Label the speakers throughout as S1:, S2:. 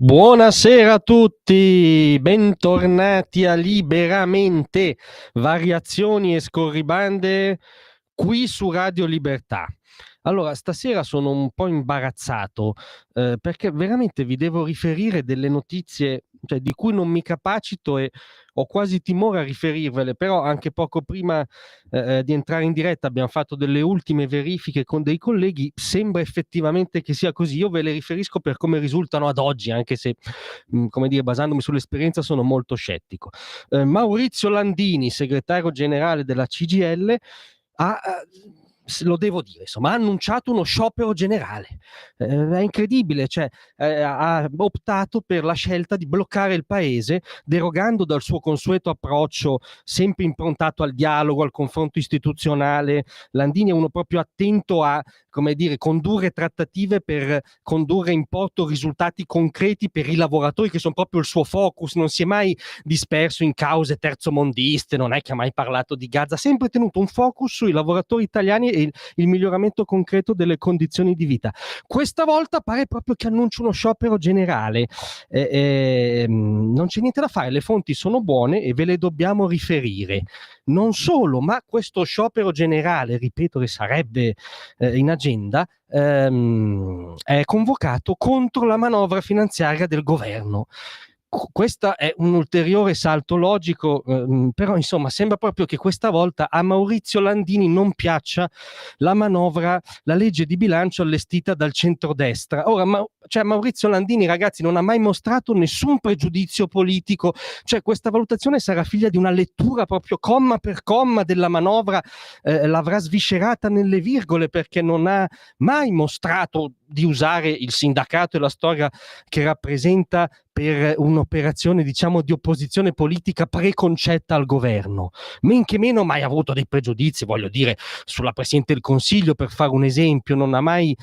S1: Buonasera a tutti, bentornati a Liberamente, variazioni e scorribande qui su Radio Libertà. Allora, stasera sono un po' imbarazzato perché veramente vi devo riferire delle notizie, cioè, di cui non mi capacito e ho quasi timore a riferirvele, però anche poco prima di entrare in diretta abbiamo fatto delle ultime verifiche con dei colleghi, sembra effettivamente che sia così. Io ve le riferisco per come risultano ad oggi, anche se, come dire, basandomi sull'esperienza sono molto scettico. Maurizio Landini, segretario generale della CGIL, lo devo dire, insomma, ha annunciato uno sciopero generale. È incredibile, cioè, ha optato per la scelta di bloccare il paese, derogando dal suo consueto approccio sempre improntato al dialogo, al confronto istituzionale. Landini è uno proprio attento a, come dire, condurre trattative per condurre in porto risultati concreti per i lavoratori, che sono proprio il suo focus. Non si è mai disperso in cause terzomondiste, non è che ha mai parlato di Gaza, ha sempre tenuto un focus sui lavoratori italiani e il miglioramento concreto delle condizioni di vita. Questa volta pare proprio che annuncia uno sciopero generale. Non c'è niente da fare, le fonti sono buone e ve le dobbiamo riferire. Non solo, ma questo sciopero generale, ripeto, che sarebbe in agenda, è convocato contro la manovra finanziaria del governo. Questo è un ulteriore salto logico, però insomma sembra proprio che questa volta a Maurizio Landini non piaccia la manovra, la legge di bilancio allestita dal centrodestra. Ora, Maurizio Landini, ragazzi, non ha mai mostrato nessun pregiudizio politico, cioè questa valutazione sarà figlia di una lettura proprio comma per comma della manovra, l'avrà sviscerata nelle virgole, perché non ha mai mostrato di usare il sindacato e la storia che rappresenta per un'operazione, diciamo, di opposizione politica preconcetta al governo. Men che meno mai avuto dei pregiudizi, voglio dire, sulla Presidente del Consiglio, per fare un esempio. Non ha mai,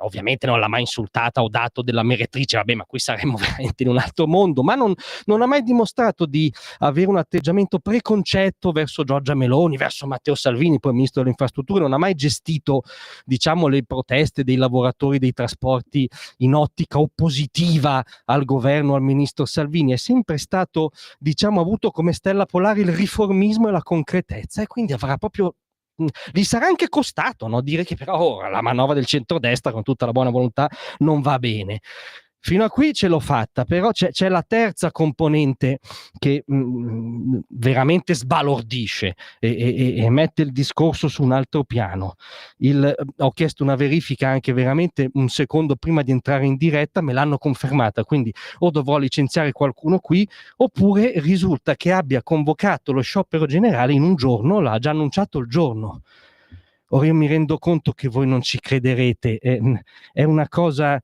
S1: ovviamente non l'ha mai insultata o dato della meretrice, vabbè, ma qui saremmo veramente in un altro mondo, ma non ha mai dimostrato di avere un atteggiamento preconcetto verso Giorgia Meloni, verso Matteo Salvini, poi ministro delle infrastrutture. Non ha mai gestito, diciamo, le proteste dei lavoratori dei trasporti in ottica oppositiva al governo, al ministro Salvini. È sempre stato, diciamo, avuto come stella polare il riformismo e la concretezza, e quindi avrà proprio, gli sarà anche costato, no? Dire che però la manovra del centrodestra, con tutta la buona volontà, non va bene. Fino a qui ce l'ho fatta, però c'è la terza componente che veramente sbalordisce e mette il discorso su un altro piano. Ho chiesto una verifica anche veramente un secondo prima di entrare in diretta, me l'hanno confermata, quindi o dovrò licenziare qualcuno qui, oppure risulta che abbia convocato lo sciopero generale in un giorno, l'ha già annunciato il giorno. Ora io mi rendo conto che voi non ci crederete, è una cosa,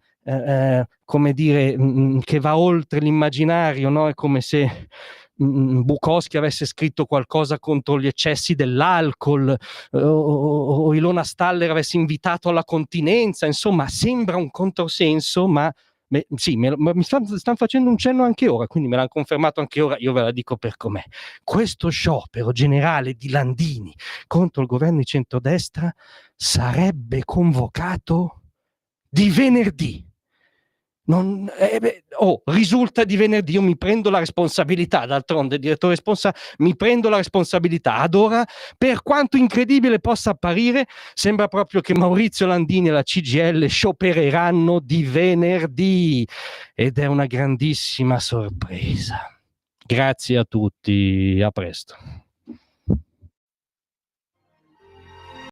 S1: come dire, che va oltre l'immaginario, no? È come se Bukowski avesse scritto qualcosa contro gli eccessi dell'alcol, o Ilona Staller avesse invitato alla continenza. Insomma, sembra un controsenso, ma sì, mi stanno facendo un cenno anche ora, quindi me l'hanno confermato anche ora, io ve la dico per com'è. Questo sciopero generale di Landini contro il governo di centrodestra sarebbe convocato di venerdì. Risulta di venerdì. Io mi prendo la responsabilità, d'altronde, direttore mi prendo la responsabilità. Ad ora, per quanto incredibile possa apparire, sembra proprio che Maurizio Landini e la CGIL sciopereranno di venerdì, ed è una grandissima sorpresa. Grazie a tutti, a presto.